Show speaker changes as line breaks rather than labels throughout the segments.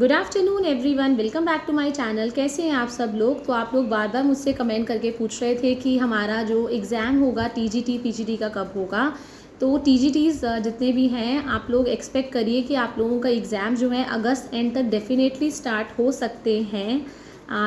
Good afternoon everyone, welcome back to my channel. कैसे हैं आप सब लोग। तो आप लोग बार बार मुझसे कमेंट करके पूछ रहे थे कि हमारा जो एग्ज़ाम होगा टीजीटी पीजीटी का कब होगा। तो टीजीटीज़ जितने भी हैं आप लोग एक्सपेक्ट करिए कि आप लोगों का एग्ज़ाम जो है अगस्त एंड तक डेफिनेटली स्टार्ट हो सकते हैं।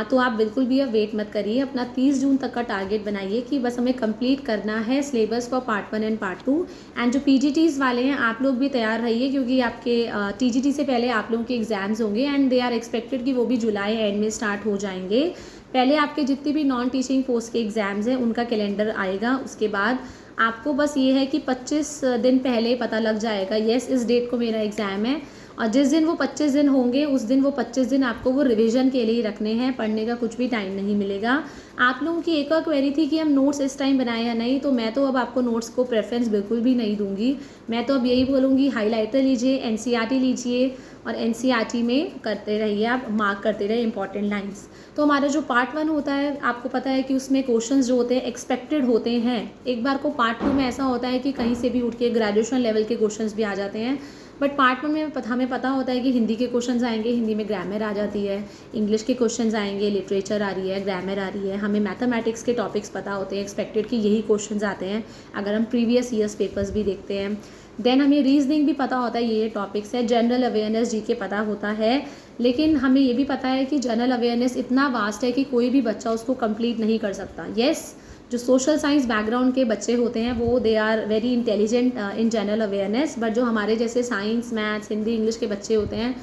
तो आप बिल्कुल भी अब वेट मत करिए, अपना 30 जून तक का टारगेट बनाइए कि बस हमें कंप्लीट करना है syllabus for part 1 and part 2। And जो पीजीटीज़ वाले हैं आप लोग भी तैयार रहिए, क्योंकि आपके टीजीटी से पहले आप लोगों के एग्ज़ाम्स होंगे एंड दे आर एक्सपेक्टेड कि वो भी जुलाई एंड में स्टार्ट हो जाएंगे। पहले आपके जितने भी नॉन टीचिंग पोस्ट के एग्ज़ाम्स हैं उनका कैलेंडर आएगा, उसके बाद आपको बस ये है कि 25 दिन पहले पता लग जाएगा येस इस डेट को मेरा एग्ज़ाम है। और जिस दिन वो 25 दिन होंगे उस दिन वो 25 दिन आपको वो रिवीजन के लिए रखने हैं, पढ़ने का कुछ भी टाइम नहीं मिलेगा। आप लोगों की एक और क्वेरी थी कि हम नोट्स इस टाइम बनाए या नहीं, तो मैं तो अब आपको नोट्स को प्रेफरेंस बिल्कुल भी नहीं दूंगी। मैं तो अब यही बोलूँगी हाईलाइटर लीजिए, एनसीईआरटी लीजिए और एनसीईआरटी में करते रहिए, आप मार्क करते रहिए इंपॉर्टेंट लाइन्स। तो हमारा जो पार्ट 1 होता है आपको पता है कि उसमें क्वेश्चंस जो होते हैं एक्सपेक्टेड होते हैं। एक बार को पार्ट 2 में ऐसा होता है कि कहीं से भी उठ के ग्रेजुएशन लेवल के क्वेश्चंस भी आ जाते हैं, बट पार्ट 1 में हमें पता होता है कि हिंदी के क्वेश्चंस आएंगे, हिंदी में ग्रामर आ जाती है, इंग्लिश के क्वेश्चंस आएंगे, लिटरेचर आ रही है, ग्रामर आ रही है, हमें मैथमेटिक्स के टॉपिक्स पता होते हैं एक्सपेक्टेड कि यही क्वेश्चंस आते हैं अगर हम प्रीवियस ईयर्स पेपर्स भी देखते हैं। देन हमें रीजनिंग भी पता होता है, ये टॉपिक्स है। जनरल अवेयरनेस जीके पता होता है, लेकिन हमें ये भी पता है कि जनरल अवेयरनेस इतना वास्ट है कि कोई भी बच्चा उसको कंप्लीट नहीं कर सकता। येस, जो सोशल साइंस बैकग्राउंड के बच्चे होते हैं वो they are very intelligent in general awareness, but जो हमारे जैसे साइंस मैथ्स हिंदी इंग्लिश के बच्चे होते हैं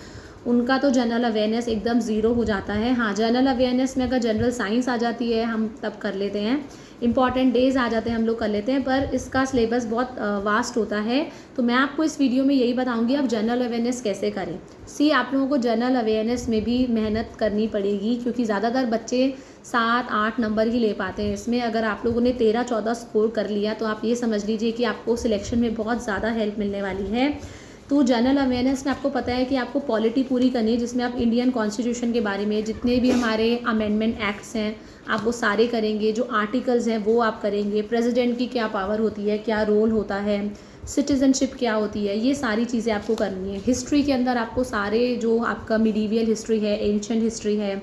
उनका तो जनरल अवेयरनेस एकदम ज़ीरो हो जाता है। हाँ, जनरल अवेयरनेस में अगर जनरल साइंस आ जाती है हम तब कर लेते हैं, इंपॉर्टेंट डेज आ जाते हैं हम लोग कर लेते हैं, पर इसका सिलेबस बहुत वास्ट होता है। तो मैं आपको इस वीडियो में यही बताऊंगी आप जनरल अवेयरनेस कैसे करें। आप लोगों को जनरल अवेयरनेस में भी मेहनत करनी पड़ेगी, क्योंकि ज़्यादातर बच्चे 7-8 नंबर ही ले पाते हैं इसमें। अगर आप लोगों ने 13-14 स्कोर कर लिया तो आप ये समझ लीजिए कि आपको सिलेक्शन में बहुत ज़्यादा हेल्प मिलने वाली है। तो जनरल अवेयरनेस में आपको पता है कि आपको पॉलिटी पूरी करनी है, जिसमें आप इंडियन कॉन्स्टिट्यूशन के बारे में जितने भी हमारे अमेंडमेंट एक्ट्स हैं आप वो सारे करेंगे, जो आर्टिकल्स हैं वो आप करेंगे, प्रेसिडेंट की क्या पावर होती है, क्या रोल होता है, सिटीजनशिप क्या होती है, ये सारी चीज़ें आपको करनी है। हिस्ट्री के अंदर आपको सारे जो आपका मिडीवियल हिस्ट्री है, एंशिएंट हिस्ट्री है,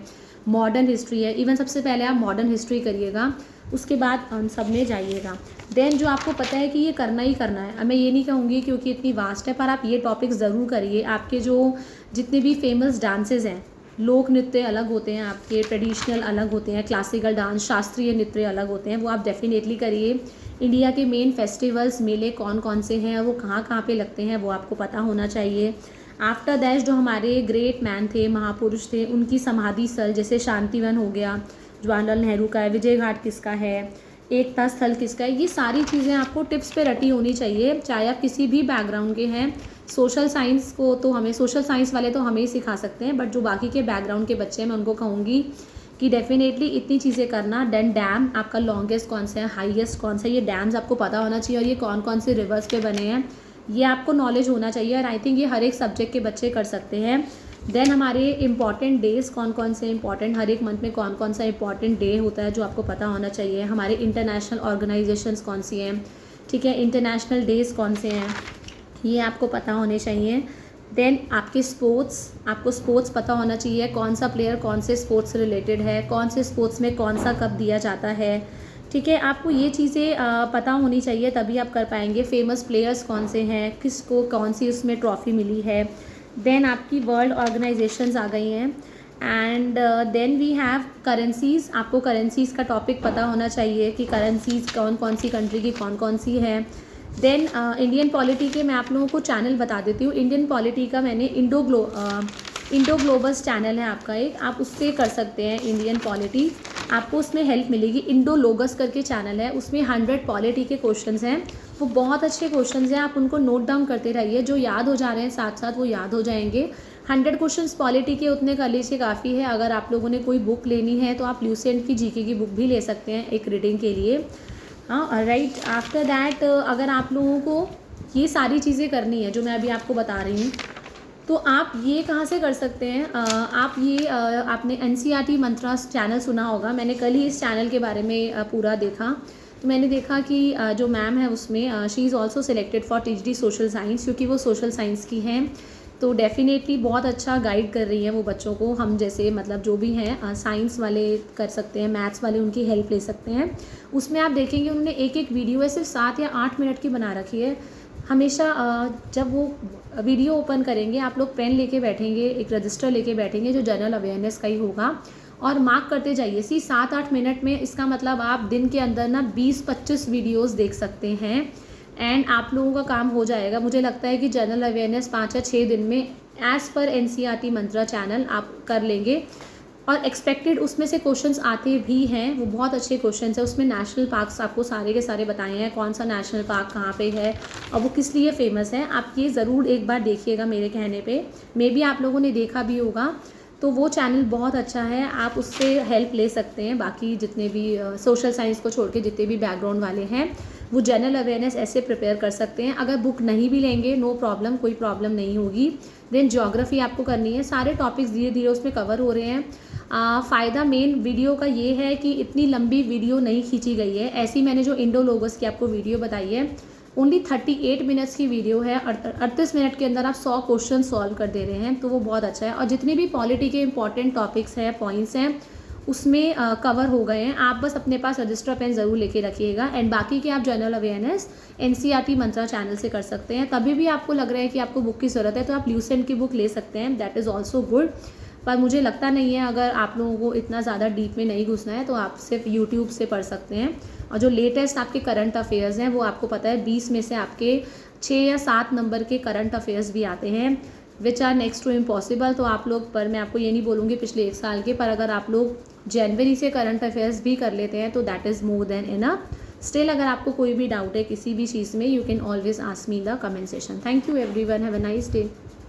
मॉडर्न हिस्ट्री है, इवन सबसे पहले आप मॉडर्न हिस्ट्री करिएगा, उसके बाद उन सब में जाइएगा। देन जो आपको पता है कि ये करना ही करना है, मैं ये नहीं कहूँगी क्योंकि इतनी वास्ट है, पर आप ये टॉपिक ज़रूर करिए। आपके जो जितने भी फेमस डांसेस हैं, लोक नृत्य अलग होते हैं, आपके ट्रेडिशनल अलग होते हैं, क्लासिकल डांस शास्त्रीय नृत्य अलग होते हैं, वो आप डेफिनेटली करिए। इंडिया के मेन फेस्टिवल्स मेले कौन कौन से हैं, वो कहाँ कहाँ पे लगते हैं, वो आपको पता होना चाहिए। आफ्टर दैट जो हमारे ग्रेट मैन थे, महापुरुष थे, उनकी समाधि स्थल जैसे शांतिवन हो गया, जवाहरलाल नेहरू का है, विजय घाट किसका है, एकता स्थल किसका है, ये सारी चीज़ें आपको टिप्स पे रटी होनी चाहिए, चाहे आप किसी भी बैकग्राउंड के हैं। सोशल साइंस को तो हमें सोशल साइंस वाले तो हमें ही सिखा सकते हैं, बट जो बाकी के बैकग्राउंड के बच्चे हैं मैं उनको कहूँगी कि डेफिनेटली इतनी चीज़ें करना। देन डैम आपका लॉन्गेस्ट कौन सा है, हाईएस्ट कौन सा है, ये डैम्स आपको पता होना चाहिए, और ये कौन कौन से रिवर्स पे बने हैं ये आपको नॉलेज होना चाहिए, और आई थिंक ये हर एक सब्जेक्ट के बच्चे कर सकते हैं। देन हमारे इंपॉर्टेंट डेज़ कौन कौन से इंपॉर्टेंट, हर एक मंथ में कौन कौन सा इंपॉर्टेंट डे होता है जो आपको पता होना चाहिए। हमारे इंटरनेशनल ऑर्गेनाइजेशंस कौन सी हैं, ठीक है, इंटरनेशनल डेज़ कौन से हैं, ये आपको पता होने चाहिए। देन आपके स्पोर्ट्स, आपको स्पोर्ट्स पता होना चाहिए, कौन सा प्लेयर कौन से स्पोर्ट्स से रिलेटेड है, कौन से स्पोर्ट्स में कौन सा कप दिया जाता है, ठीक है, आपको ये चीज़ें पता होनी चाहिए, तभी आप कर पाएंगे। फेमस प्लेयर्स कौन से हैं, किसको कौन सी उसमें ट्रॉफ़ी मिली है। देन आपकी वर्ल्ड ऑर्गेनाइजेशंस आ गई हैं। And then we have currencies, आपको करेंसीज़ का टॉपिक पता होना चाहिए कि करेंसीज़ कौन कौन सी कंट्री की कौन कौन सी है। देन इंडियन पॉलिटी के मैं आप लोगों को चैनल बता देती हूँ। इंडियन पॉलिटी का मैंने इंडो ग्लोबस चैनल है आपका एक, आप उससे कर सकते हैं इंडियन पॉलिटी, आपको उसमें हेल्प मिलेगी। इंडो लोगस करके चैनल है, उसमें 100 पॉलिटी के क्वेश्चंस हैं, वो बहुत अच्छे क्वेश्चंस हैं, आप उनको नोट डाउन करते रहिए, जो याद हो जा रहे हैं साथ साथ वो याद हो जाएंगे। 100 क्वेश्चंस पॉलिटी के उतने कर लीजिए, काफ़ी है। अगर आप लोगों ने कोई बुक लेनी है तो आप ल्यूसेंट की जीके की बुक भी ले सकते हैं एक रीडिंग के लिए। हाँ राइट, आफ्टर दैट अगर आप लोगों को ये सारी चीज़ें करनी है जो मैं अभी आपको बता रही हूँ, तो आप ये कहाँ से कर सकते हैं। आप ये आपने एनसीईआरटी मंत्रास चैनल सुना होगा, मैंने कल ही इस चैनल के बारे में पूरा देखा, तो मैंने देखा कि जो मैम है उसमें she is also selected for TGT social science, क्योंकि वो सोशल साइंस की हैं। तो डेफ़िनेटली बहुत अच्छा गाइड कर रही हैं वो बच्चों को। हम जैसे मतलब जो भी हैं साइंस वाले कर सकते हैं, मैथ्स वाले उनकी हेल्प ले सकते हैं। उसमें आप देखेंगे उन्होंने एक वीडियो है सिर्फ 7 या 8 मिनट की बना रखी है। हमेशा जब वो वीडियो ओपन करेंगे, आप लोग पेन लेके बैठेंगे, एक रजिस्टर लेके बैठेंगे जो जनरल अवेयरनेस का ही होगा, और मार्क करते जाइए। 7-8 मिनट में, इसका मतलब आप दिन के अंदर ना 20-25 वीडियोज़ देख सकते हैं एंड आप लोगों का काम हो जाएगा। मुझे लगता है कि जनरल अवेयरनेस 5 या 6 दिन में एज़ पर NCERT मंत्रा चैनल आप कर लेंगे। और एक्सपेक्टेड उसमें से क्वेश्चंस आते भी हैं, वो बहुत अच्छे क्वेश्चंस हैं। उसमें नेशनल पार्क्स आपको सारे के सारे बताए हैं, कौन सा नेशनल पार्क कहाँ पे है और वो किस लिए फ़ेमस है। आप ये ज़रूर एक बार देखिएगा मेरे कहने पे, मे बी आप लोगों ने देखा भी होगा। तो वो चैनल बहुत अच्छा है, आप उससे हेल्प ले सकते हैं। बाकी जितने भी सोशल साइंस को छोड़ के जितने भी बैकग्राउंड वाले हैं, वो जनरल अवेयरनेस ऐसे प्रिपेयर कर सकते हैं। अगर बुक नहीं भी लेंगे, नो प्रॉब्लम, कोई प्रॉब्लम नहीं होगी। देन ज्योग्राफी आपको करनी है। सारे टॉपिक्स धीरे धीरे उसमें कवर हो रहे हैं। फ़ायदा मेन वीडियो का ये है कि इतनी लंबी वीडियो नहीं खींची गई है। ऐसी मैंने जो इंडोलोगस की आपको वीडियो बताई है, ओनली 38 मिनट्स की वीडियो है। 38 मिनट के अंदर आप 100 क्वेश्चन सॉल्व कर दे रहे हैं, तो वो बहुत अच्छा है। और जितने भी पॉलिटी के इंपॉर्टेंट टॉपिक्स हैं, पॉइंट्स हैं, उसमें कवर हो गए हैं। आप बस अपने पास रजिस्टर पेन ज़रूर लेके रखिएगा। एंड बाकी के आप जनरल अवेयरनेस NCERT मंत्रा चैनल से कर सकते हैं। तभी भी आपको लग रहा है कि आपको बुक की ज़रूरत है तो आप ल्यूसेंट की बुक ले सकते हैं, दैट इज़ ऑल्सो गुड। पर मुझे लगता नहीं है, अगर आप लोगों को इतना ज़्यादा डीप में नहीं घुसना है तो आप सिर्फ यूट्यूब से पढ़ सकते हैं। और जो लेटेस्ट आपके करंट अफेयर्स हैं, वो आपको पता है 20 में से आपके 6 या 7 नंबर के करंट अफेयर्स भी आते हैं, which are next to impossible. तो आप लोग, पर मैं आपको ये नहीं बोलूँगी पिछले 1 साल के, पर अगर आप लोग जनवरी से करंट अफेयर्स भी कर लेते हैं तो that is more than enough. Still अगर आपको कोई भी डाउट है किसी भी चीज़ में, you can always ask me in the comment session. Thank you everyone, have a nice day.